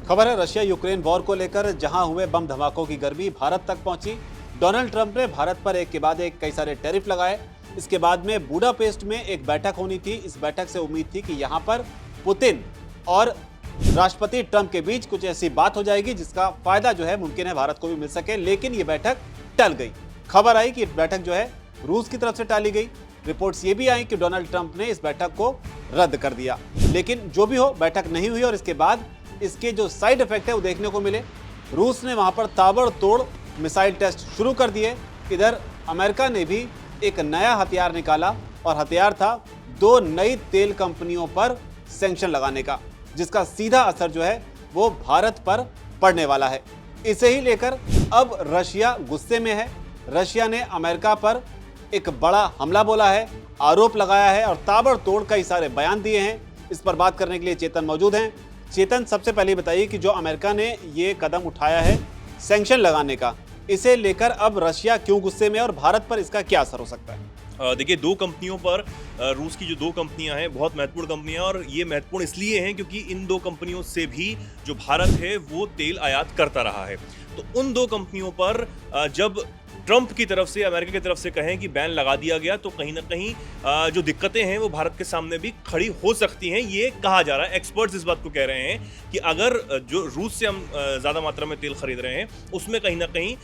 खबर है Russia Ukraine war को लेकर जहां हुए बम धमाकों की गर्मी भारत तक पहुंची। डोनाल्ड ट्रंप ने भारत पर एक के बाद एक कई सारे टैरिफ लगाए। इसके बाद में बुडापेस्ट में एक बैठक होनी थी। इस बैठक से उम्मीद थी कि यहां पर पुतिन और राष्ट्रपति ट्रंप के बीच कुछ ऐसी बात हो जाएगी जिसका फायदा जो है मुमकिन है भारत को भी मिल सके, लेकिन ये बैठक टल गई। खबर आई कि बैठक जो है रूस की तरफ से टाली गई। रिपोर्ट्स ये भी आई कि डोनाल्ड ट्रंप ने इस बैठक को रद्द कर दिया, लेकिन जो भी हो बैठक नहीं हुई और इसके बाद इसके जो साइड इफेक्ट है वो देखने को मिले। रूस ने वहां पर ताबड़तोड़ मिसाइल टेस्ट शुरू कर दिए। इधर अमेरिका ने भी एक नया हथियार निकाला और हथियार था 2 नई तेल कंपनियों पर सैंक्शन लगाने का, जिसका सीधा असर जो है वो भारत पर पड़ने वाला है। इसे ही लेकर अब रशिया गुस्से में है। रशिया ने अमेरिका पर एक बड़ा हमला बोला है, आरोप लगाया है और ताबड़तोड़ कई सारे बयान दिए हैं। इस पर बात करने के लिए चेतन मौजूद हैं। चेतन, सबसे पहले बताइए कि जो अमेरिका ने ये कदम उठाया है सैंक्शन लगाने का, इसे लेकर अब रशिया क्यों गुस्से में और भारत पर इसका क्या असर हो सकता है? देखिए, 2 कंपनियों पर रूस की जो 2 कंपनियां हैं बहुत महत्वपूर्ण कंपनियां, और ये महत्वपूर्ण इसलिए हैं क्योंकि इन 2 कंपनियों से भी जो भारत है वो तेल आयात करता रहा है। तो उन 2 कंपनियों पर जब ट्रंप की तरफ से, अमेरिका की तरफ से कहें कि बैन लगा दिया गया, तो कहीं ना कहीं जो दिक्कतें हैं वो भारत के सामने भी खड़ी हो सकती हैं। ये कहा जा रहा है, एक्सपर्ट्स इस बात को कह रहे हैं कि अगर जो रूस से हम ज़्यादा मात्रा में तेल खरीद रहे हैं उसमें कहीं ना कहीं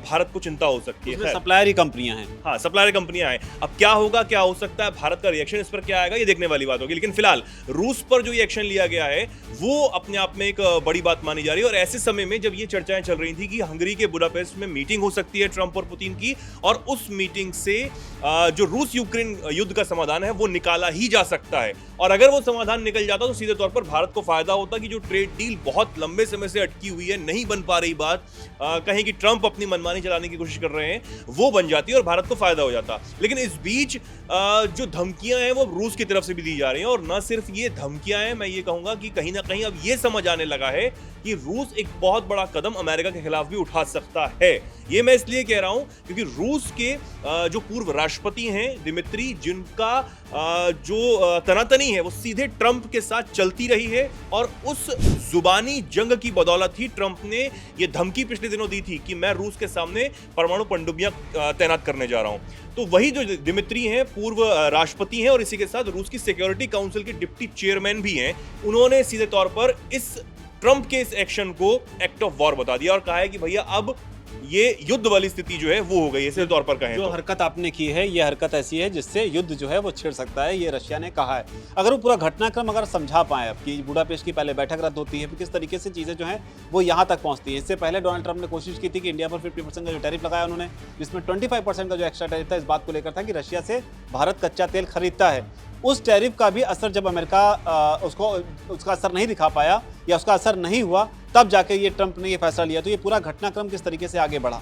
भारत को चिंता हो सकती है। सप्लायर ही कंपनियां हैं। हाँ, सप्लायर कंपनियां हैं। अब क्या होगा, क्या हो सकता है, भारत का रिएक्शन इस पर क्या आएगा, ये देखने वाली बात होगी। लेकिन फिलहाल रूस पर जो ये एक्शन लिया गया है वो अपने आप में एक बड़ी बात मानी जा रही है। और ऐसे समय में जब ये चर्चाएं चल रही थी कि हंगरी के बुडापेस्ट में मीटिंग हो सकती है ट्रंप और पुतिन की, और उस मीटिंग से जो रूस यूक्रेन युद्ध का समाधान है वो निकाला ही जा सकता है। और अगर वो समाधान निकल जाता तो सीधे तौर पर भारत को फायदा होता कि जो ट्रेड डील बहुत लंबे समय से अटकी हुई है, नहीं बन पा रही बात, कहीं कि ट्रंप अपनी मनमानी चलाने की कोशिश कर रहे हैं, वो बन जाती है और भारत को फायदा हो जाता। लेकिन इस बीच जो धमकियां हैं वो रूस की तरफ से भी दी जा रही हैं। और न सिर्फ ये धमकियां हैं, मैं ये कहूंगा कि कहीं ना कहीं अब ये समझ आने लगा है कि रूस एक बहुत बड़ा कदम अमेरिका के खिलाफ भी उठा सकता है। ये मैं इसलिए कह रहा हूं क्योंकि रूस के जो पूर्व राष्ट्रपति हैं दिमित्री, जिनका जो तनातनी है वो सीधे ट्रंप के साथ चलती रही है, और उस जुबानी जंग की बदौलत ही ट्रंप ने ये धमकी पिछले दिनों दी थी कि मैं रूस के सामने परमाणु पनडुब्बियां तैनात करने जा रहा हूं। तो वही जो दिमित्री हैं पूर्व राष्ट्रपति हैं और इसी के साथ रूस की सिक्योरिटी काउंसिल के डिप्टी चेयरमैन भी हैं, उन्होंने सीधे तौर पर इस ट्रंप के इस एक्शन को एक्ट ऑफ वॉर बता दिया और कहा है कि भैया अब ये युद्ध वाली स्थिति जो है वो हो गई है। इसी तौर पर कहें जो हरकत आपने की है ये हरकत ऐसी है जिससे युद्ध जो है वो छिड़ सकता है, ये रशिया ने कहा है। अगर वो पूरा घटनाक्रम अगर समझा पाए अब कि बुडापेस्ट की पहले बैठक रद्द होती है, फिर किस तरीके से चीज़ें जो हैं वो यहाँ तक पहुँचती हैं। इससे पहले डोनाल्ड ट्रंप ने कोशिश की थी कि इंडिया पर 50% का जो टैरिफ लगाया उन्होंने, जिसमें 25% का जो एक्स्ट्रा टैरिफ था इस बात को लेकर था कि रशिया से भारत कच्चा तेल खरीदता है। उस टैरिफ का भी असर जब अमेरिका उसका असर नहीं दिखा पाया या उसका असर नहीं हुआ, तब जाके ये ट्रंप ने ये फैसला लिया। तो ये पूरा घटनाक्रम किस तरीके से आगे बढ़ा?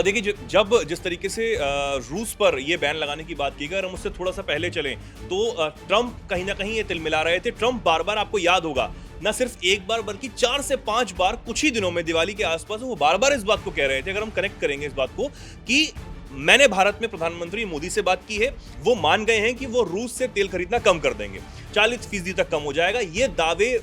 देखिए, जब जिस तरीके से रूस पर ये बैन लगाने की बात की गई, अगर हम उससे थोड़ा सा पहले चलें तो ट्रंप कहीं ना कहीं ये तिलमिला रहे थे। ट्रंप बार बार, आपको याद होगा, न सिर्फ एक बार बल्कि 4 से 5 बार कुछ ही दिनों में दिवाली के आसपास वो बार बार इस बात को कह रहे थे, अगर हम कनेक्ट करेंगे इस बात को, कि मैंने भारत में प्रधानमंत्री मोदी से बात की है, वो मान गए हैं कि वो रूस से तेल खरीदना कम कर देंगे, 40% तक कम हो जाएगा। ये दावे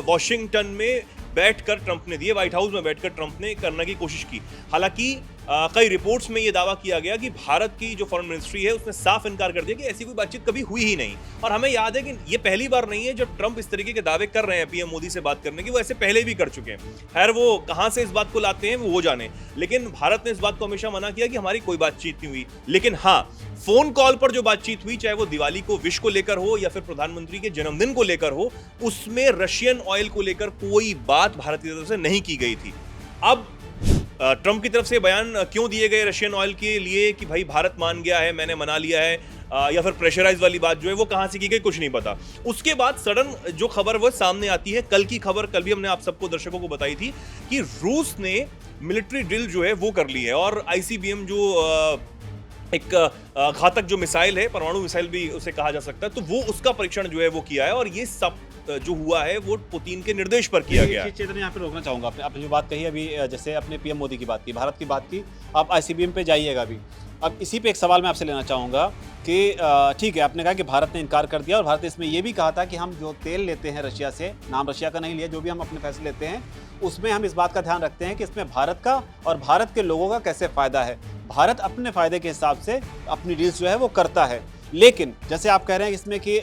वॉशिंगटन में बैठकर ट्रंप ने दिए, व्हाइट हाउस में बैठकर ट्रंप ने करने की कोशिश की। हालांकि कई रिपोर्ट्स में ये दावा किया गया कि भारत की जो फॉरेन मिनिस्ट्री है उसने साफ इनकार कर दिया कि ऐसी कोई बातचीत कभी हुई ही नहीं। और हमें याद है कि ये पहली बार नहीं है जब ट्रंप इस तरीके के दावे कर रहे हैं पीएम मोदी से बात करने की, वो ऐसे पहले भी कर चुके हैं। खैर, वो कहां से इस बात को लाते हैं वो जाने, लेकिन भारत ने इस बात को हमेशा मना किया कि हमारी कोई बातचीत नहीं हुई। लेकिन हाँ, फोन कॉल पर जो बातचीत हुई, चाहे वो दिवाली को विश को लेकर हो या फिर प्रधानमंत्री के जन्मदिन को लेकर हो, उसमें रशियन ऑयल को लेकर कोई बात भारत की तरफ से नहीं की गई थी। अब ट्रंप की तरफ से बयान क्यों दिए गए रशियन ऑयल के लिए कि भाई भारत मान गया है, मैंने मना लिया है, या फिर प्रेशराइज वाली बात जो है वो कहां से की गई, कुछ नहीं पता। उसके बाद सडन जो खबर वो सामने आती है, कल की खबर, कल भी हमने आप सबको दर्शकों को बताई थी कि रूस ने मिलिट्री ड्रिल जो है वो कर ली है, और आईसीबीएम जो एक घातक जो मिसाइल है, परमाणु मिसाइल भी उसे कहा जा सकता है, तो वो उसका परीक्षण जो है वो किया है और ये सब जो हुआ है वो पुतिन के निर्देश पर किया गया है। चेतन यहाँ पे रोकना चाहूंगा, आपने जो बात कही अभी, जैसे अपने पीएम मोदी की बात की, भारत की बात की, आप आईसीबीएम पे जाइएगा अभी। अब इसी पे एक सवाल मैं आपसे लेना चाहूँगा कि ठीक है, आपने कहा कि भारत ने इनकार कर दिया और भारत ने इसमें ये भी कहा था कि हम जो तेल लेते हैं रशिया से, नाम रशिया का नहीं लिया, जो भी हम अपने फैसले लेते हैं उसमें हम इस बात का ध्यान रखते हैं कि इसमें भारत का और भारत के लोगों का कैसे फ़ायदा है। भारत अपने फ़ायदे के हिसाब से अपनी डील्स जो है वो करता है। लेकिन जैसे आप कह रहे हैं इसमें कि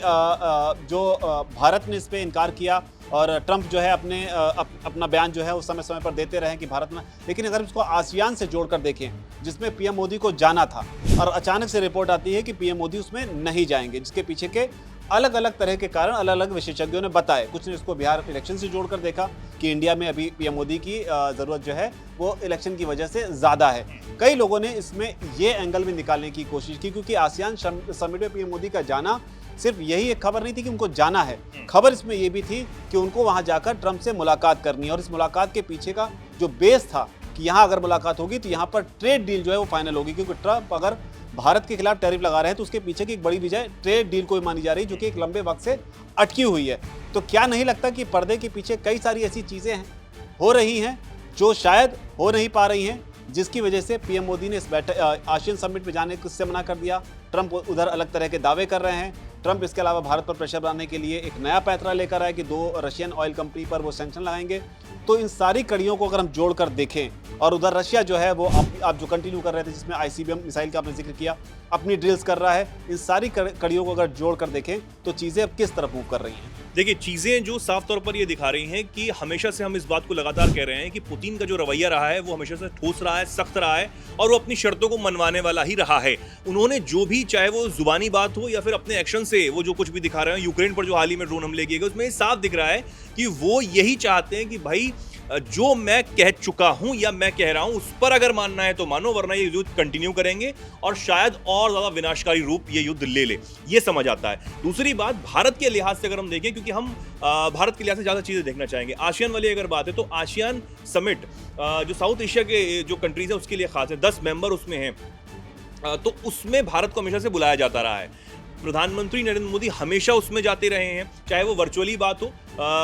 भारत ने इस पर इनकार किया और ट्रंप जो है अपना बयान जो है उस समय समय पर देते रहे कि भारत में, लेकिन अगर इसको आसियान से जोड़कर देखें जिसमें पीएम मोदी को जाना था और अचानक से रिपोर्ट आती है कि पीएम मोदी उसमें नहीं जाएंगे, जिसके पीछे के अलग अलग तरह के कारण अलग अलग विशेषज्ञों ने बताए। कुछ ने इसको बिहार इलेक्शन से जोड़कर देखा कि इंडिया में अभी पीएम मोदी की ज़रूरत जो है वो इलेक्शन की वजह से ज़्यादा है। कई लोगों ने इसमें ये एंगल भी निकालने की कोशिश की, क्योंकि आसियान समिट में पीएम मोदी का जाना सिर्फ यही एक खबर नहीं थी कि उनको जाना है, खबर इसमें यह भी थी कि उनको वहां जाकर ट्रंप से मुलाकात करनी है और इस मुलाकात के पीछे का जो बेस था कि यहाँ अगर मुलाकात होगी तो यहाँ पर ट्रेड डील जो है वो फाइनल होगी, क्योंकि ट्रंप अगर भारत के खिलाफ टैरिफ लगा रहे हैं तो उसके पीछे की एक बड़ी वजह ट्रेड डील को मानी जा रही है, जो कि एक लंबे वक्त से अटकी हुई है। तो क्या नहीं लगता कि पर्दे के पीछे कई सारी ऐसी चीज़ें हो रही हैं जो शायद हो नहीं पा रही हैं, जिसकी वजह से पीएम मोदी ने इस आसियान समिट में जाने से मना कर दिया। ट्रंप उधर अलग तरह के दावे कर रहे हैं। ट्रंप इसके अलावा भारत पर प्रेशर बनाने के लिए एक नया पैंतरा लेकर आए कि 2 रशियन ऑयल कंपनी पर वो सैंक्शन लगाएंगे। तो इन सारी कड़ियों को अगर हम जोड़कर देखें, और उधर रशिया जो है वो आप जो कंटिन्यू कर रहे थे, जिसमें आईसीबीएम मिसाइल का आपने जिक्र किया, अपनी ड्रिल्स कर रहा है, इन सारी कड़ियों को अगर जोड़कर देखें तो चीज़ें अब किस तरफ मूव कर रही हैं? देखिए, चीजें जो साफ तौर पर ये दिखा रही हैं कि हमेशा से हम इस बात को लगातार कह रहे हैं कि पुतिन का जो रवैया रहा है वो हमेशा से ठोस रहा है, सख्त रहा है और वो अपनी शर्तों को मनवाने वाला ही रहा है। उन्होंने जो भी, चाहे वो जुबानी बात हो या फिर अपने एक्शन से वो जो कुछ भी दिखा रहे हैं, यूक्रेन पर जो हाल ही में ड्रोन हमले किए गए, उसमें साफ दिख रहा है कि वो यही चाहते हैं कि भाई जो मैं कह चुका हूं या मैं कह रहा हूं उस पर अगर मानना है तो मानो, वरना ये युद्ध कंटिन्यू करेंगे और शायद और ज्यादा विनाशकारी रूप ये युद्ध ले ले, ये समझ आता है। दूसरी बात, भारत के लिहाज से अगर हम देखें, क्योंकि हम भारत के लिहाज से ज्यादा चीजें देखना चाहेंगे, आसियान वाली अगर बात है तो आसियान समिट जो साउथ एशिया के जो कंट्रीज है उसके लिए खास है, 10 मेंबर उसमें हैं, तो उसमें भारत को हमेशा से बुलाया जाता रहा है। प्रधानमंत्री नरेंद्र मोदी हमेशा उसमें जाते रहे हैं, चाहे वो वर्चुअली बात हो,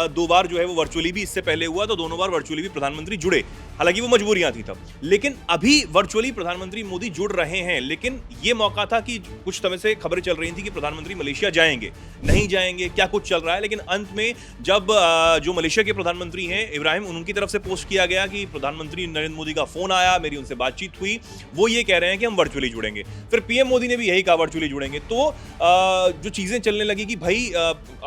2 बार जो है वो वर्चुअली भी इससे पहले हुआ, तो दोनों बार वर्चुअली भी प्रधानमंत्री जुड़े, हालांकि वो मजबूरियां थी तब, लेकिन अभी वर्चुअली प्रधानमंत्री मोदी जुड़ रहे हैं। लेकिन ये मौका था कि कुछ समय से खबरें चल रही थी कि प्रधानमंत्री मलेशिया जाएंगे, नहीं जाएंगे, क्या कुछ चल रहा है, लेकिन अंत में जब जो मलेशिया के प्रधानमंत्री हैं इब्राहिम, उनकी तरफ से पोस्ट किया गया कि प्रधानमंत्री नरेंद्र मोदी का फोन आया, मेरी उनसे बातचीत हुई, वो ये कह रहे हैं कि हम वर्चुअली जुड़ेंगे। फिर पीएम मोदी ने भी यही कहा वर्चुअली जुड़ेंगे। तो जो चीजें चलने लगी कि भाई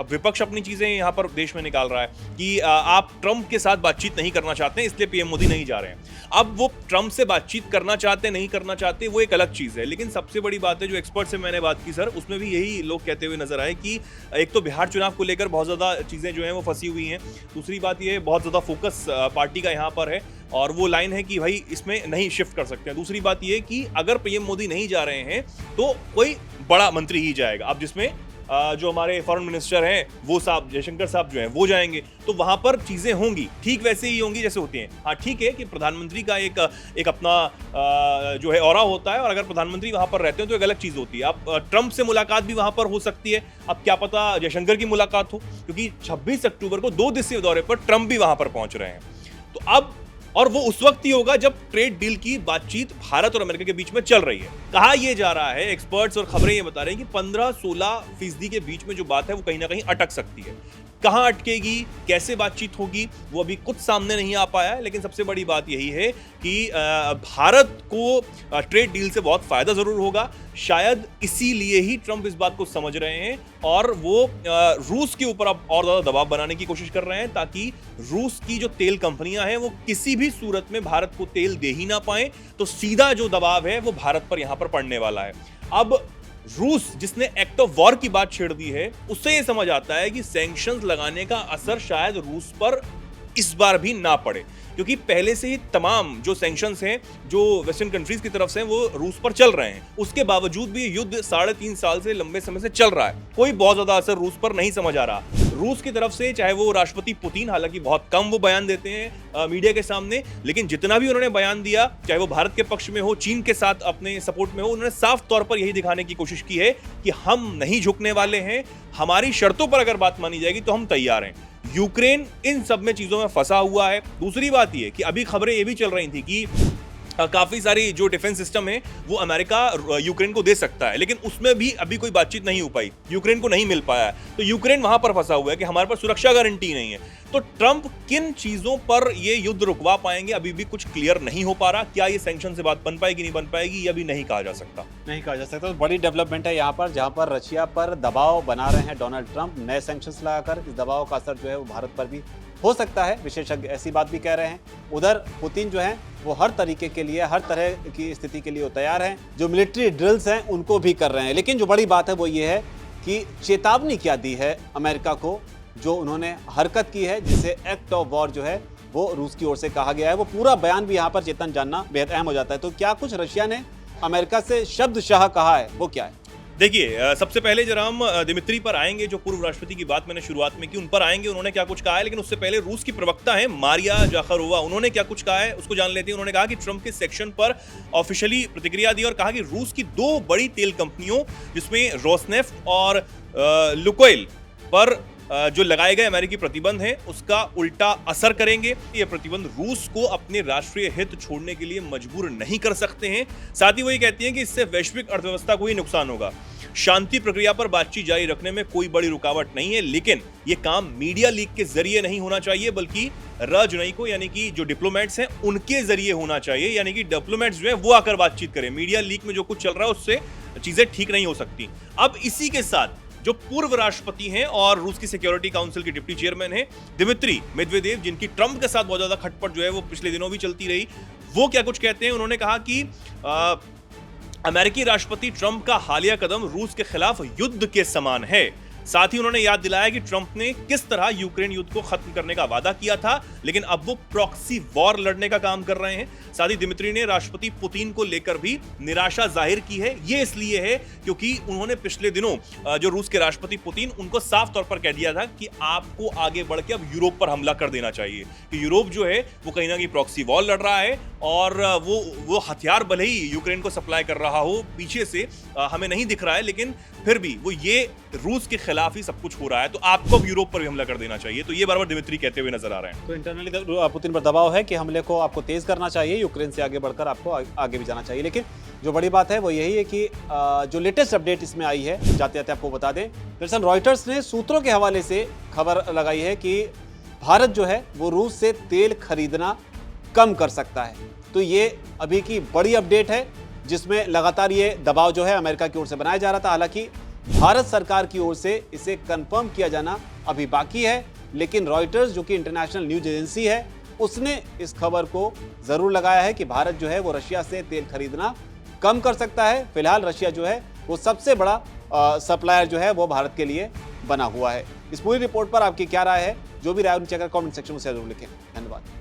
विपक्ष अपनी चीजें यहाँ पर देश में निकाल रहा है कि आप ट्रंप के साथ बातचीत नहीं करना चाहते हैं, इसलिए पीएम मोदी नहीं जा रहे हैं। अब वो ट्रंप से बातचीत करना चाहते नहीं करना चाहते वो एक अलग चीज है, लेकिन सबसे बड़ी बात है, जो एक्सपर्ट से मैंने बात की सर, उसमें भी यही लोग कहते हुए नजर आए कि एक तो बिहार चुनाव को लेकर बहुत ज्यादा चीजें जो हैं वो फंसी हुई हैं। दूसरी बात ये बहुत ज्यादा फोकस पार्टी का यहाँ पर है और वो लाइन है कि भाई इसमें नहीं शिफ्ट कर सकते हैं। दूसरी बात ये कि अगर पीएम मोदी नहीं जा रहे हैं तो कोई बड़ा मंत्री ही जाएगा। अब जिसमें जो हमारे फॉरेन मिनिस्टर हैं वो साहब, जयशंकर साहब जो हैं वो जाएंगे, तो वहां पर चीजें होंगी ठीक वैसे ही होंगी जैसे होती हैं। हाँ ठीक है कि प्रधानमंत्री का एक अपना जो है ऑरा होता है, और अगर प्रधानमंत्री वहां पर रहते हैं तो एक अलग चीज होती है। अब ट्रंप से मुलाकात भी वहां पर हो सकती है, अब क्या पता जयशंकर की मुलाकात हो, क्योंकि 26 अक्टूबर को 2 दिवसीय दौरे पर ट्रंप भी वहां पर पहुंच रहे हैं। तो अब और वो उस वक्त ही होगा जब ट्रेड डील की बातचीत भारत और अमेरिका के बीच में चल रही है। कहा यह जा रहा है, एक्सपर्ट्स और खबरें ये बता रहे हैं कि 15-16% के बीच में जो बात है वो कहीं ना कहीं अटक सकती है। कहां अटकेगी, कैसे बातचीत होगी, वो अभी कुछ सामने नहीं आ पाया है, लेकिन सबसे बड़ी बात यही है कि भारत को ट्रेड डील से बहुत फायदा जरूर होगा। शायद इसीलिए ही ट्रंप इस बात को समझ रहे हैं और वो रूस के ऊपर अब और ज्यादा दबाव बनाने की कोशिश कर रहे हैं, ताकि रूस की जो तेल कंपनियां हैं वो किसी भी सूरत में भारत को तेल दे ही ना पाए, तो सीधा जो दबाव है वो भारत पर यहां पर पड़ने वाला है। अब रूस जिसने एक्ट ऑफ वॉर की बात छेड़ दी है, उससे यह समझ आता है कि सैंक्शंस लगाने का असर शायद रूस पर इस बार भी ना पड़े, क्योंकि पहले से ही तमाम जो सैंक्शंस हैं जो वेस्टर्न कंट्रीज की तरफ से वो रूस पर चल रहे हैं। उसके बावजूद भी युद्ध 3.5 साल से लंबे समय से चल रहा है, कोई बहुत ज्यादा असर रूस पर नहीं समझ आ रहा। रूस की तरफ से, चाहे वो राष्ट्रपति पुतिन, हालांकि बहुत कम वो बयान देते हैं मीडिया के सामने, लेकिन जितना भी उन्होंने बयान दिया, चाहे वो भारत के पक्ष में हो, चीन के साथ अपने सपोर्ट में हो, उन्होंने साफ तौर पर यही दिखाने की कोशिश की है कि हम नहीं झुकने वाले हैं, हमारी शर्तों पर अगर बात मानी जाएगी तो हम तैयार हैं। यूक्रेन इन सब में चीजों में फंसा हुआ है। दूसरी बात यह कि अभी खबरें ये भी चल रही थी कि काफी सारी जो डिफेंस सिस्टम है वो अमेरिका यूक्रेन को दे सकता है, लेकिन उसमें भी अभी कोई बातचीत नहीं हो पाई, यूक्रेन को नहीं मिल पाया है। तो यूक्रेन वहां पर फंसा हुआ है कि हमारे पास सुरक्षा गारंटी नहीं है। तो ट्रंप किन चीजों पर ये युद्ध रुकवा पाएंगे अभी भी कुछ क्लियर नहीं हो पा रहा। क्या ये सैंक्शन से बात बन पाएगी, नहीं बन पाएगी, ये अभी नहीं कहा जा सकता। नहीं कहा जा सकता। तो बड़ी डेवलपमेंट है यहाँ पर, जहाँ पर रशिया पर दबाव बना रहे हैं डोनाल्ड ट्रंप नए सैंक्शंस लगाकर। इस दबाव का असर जो है वो भारत पर भी हो सकता है, विशेषज्ञ ऐसी बात भी कह रहे हैं। उधर पुतिन जो है वो हर तरीके के लिए, हर तरह की स्थिति के लिए वो तैयार हैं। जो मिलिट्री ड्रिल्स हैं उनको भी कर रहे हैं। लेकिन जो बड़ी बात है वो ये है कि चेतावनी क्या दी है अमेरिका को, जो उन्होंने हरकत की है जिसे एक्ट ऑफ वॉर जो है वो रूस की ओर से कहा गया है। वो पूरा बयान भी यहाँ पर चेतन जानना बेहद अहम हो जाता है। तो क्या कुछ रशिया ने अमेरिका से शब्दशः कहा है, वो क्या है? देखिए, सबसे पहले जरा हम दिमित्री पर आएंगे, जो पूर्व राष्ट्रपति की बात मैंने शुरुआत में की, उन पर आएंगे, उन्होंने क्या कुछ कहा है। लेकिन उससे पहले रूस की प्रवक्ता है मारिया जाखरोवा, उन्होंने क्या कुछ कहा है उसको जान लेते हैं। उन्होंने कहा कि ट्रंप के सेक्शन पर ऑफिशियली प्रतिक्रिया दी और कहा कि रूस की 2 बड़ी तेल कंपनियों, जिसमें रोसनेफ्ट और लुकोइल पर जो लगाए गए अमेरिकी प्रतिबंध हैं उसका उल्टा असर करेंगे। ये प्रतिबंध रूस को अपने राष्ट्रीय हित छोड़ने के लिए मजबूर नहीं कर सकते हैं। साथ ही वो ये कहती हैं कि इससे वैश्विक अर्थव्यवस्था को ही नुकसान होगा। शांति प्रक्रिया पर बातचीत जारी रखने में कोई बड़ी रुकावट नहीं है, लेकिन ये काम मीडिया लीक के जरिए नहीं होना चाहिए, बल्कि राजनयिकों यानी कि जो डिप्लोमेट्स हैं उनके जरिए होना चाहिए। यानी कि डिप्लोमेट्स जो है वो आकर बातचीत करें। मीडिया लीक में जो कुछ चल रहा है उससे चीजें ठीक नहीं हो सकती। अब इसी के साथ जो पूर्व राष्ट्रपति हैं और रूस की सिक्योरिटी काउंसिल के डिप्टी चेयरमैन हैं दिमित्री मेदवेदेव, जिनकी ट्रंप के साथ बहुत ज्यादा खटपट जो है वो पिछले दिनों भी चलती रही, वो क्या कुछ कहते हैं। उन्होंने कहा कि अमेरिकी राष्ट्रपति ट्रंप का हालिया कदम रूस के खिलाफ युद्ध के समान है। साथ ही उन्होंने याद दिलाया कि ट्रंप ने किस तरह यूक्रेन युद्ध को खत्म करने का वादा किया था, लेकिन अब वो प्रॉक्सी वॉर लड़ने का काम कर रहे हैं। साथ ही दिमित्री ने राष्ट्रपति पुतिन को लेकर भी निराशा जाहिर की है। ये इसलिए है क्योंकि उन्होंने पिछले दिनों जो रूस के राष्ट्रपति पुतिन, उनको साफ तौर पर कह दिया था कि आपको आगे बढ़ के अब यूरोप पर हमला कर देना चाहिए, कि यूरोप जो है वो कहीं ना कहीं प्रॉक्सी वॉर लड़ रहा है और वो हथियार भले ही यूक्रेन को सप्लाई कर रहा हो पीछे से, हमें नहीं दिख रहा है, लेकिन फिर भी वो ये रूस के खिलाफ ही सब कुछ हो रहा है, तो आपको अब यूरोप पर भी हमला कर देना चाहिए। तो ये बार-बार दिमित्री कहते हुए नजर आ रहे हैं। तो इंटरनली पुतिन पर दबाव है कि हमले को आपको तेज करना चाहिए, यूक्रेन से आगे बढ़कर आपको आगे भी जाना चाहिए। लेकिन जो बड़ी बात है वो यही है कि जो लेटेस्ट अपडेट इसमें आई है, जाते जाते आपको बता दें, दरअसल रॉयटर्स ने सूत्रों के हवाले से खबर लगाई है कि भारत जो है वो रूस से तेल खरीदना कम कर सकता है। तो ये अभी की बड़ी अपडेट है, जिसमें लगातार ये दबाव जो है अमेरिका की ओर से बनाया जा रहा था। हालांकि भारत सरकार की ओर से इसे कंफर्म किया जाना अभी बाकी है, लेकिन रॉयटर्स जो कि इंटरनेशनल न्यूज एजेंसी है, उसने इस खबर को जरूर लगाया है कि भारत जो है वो रशिया से तेल खरीदना कम कर सकता है। फिलहाल रशिया जो है वो सबसे बड़ा सप्लायर जो है वो भारत के लिए बना हुआ है। इस पूरी रिपोर्ट पर आपकी क्या राय है? जो भी राय नीचे कमेंट सेक्शन में जरूर लिखें। धन्यवाद।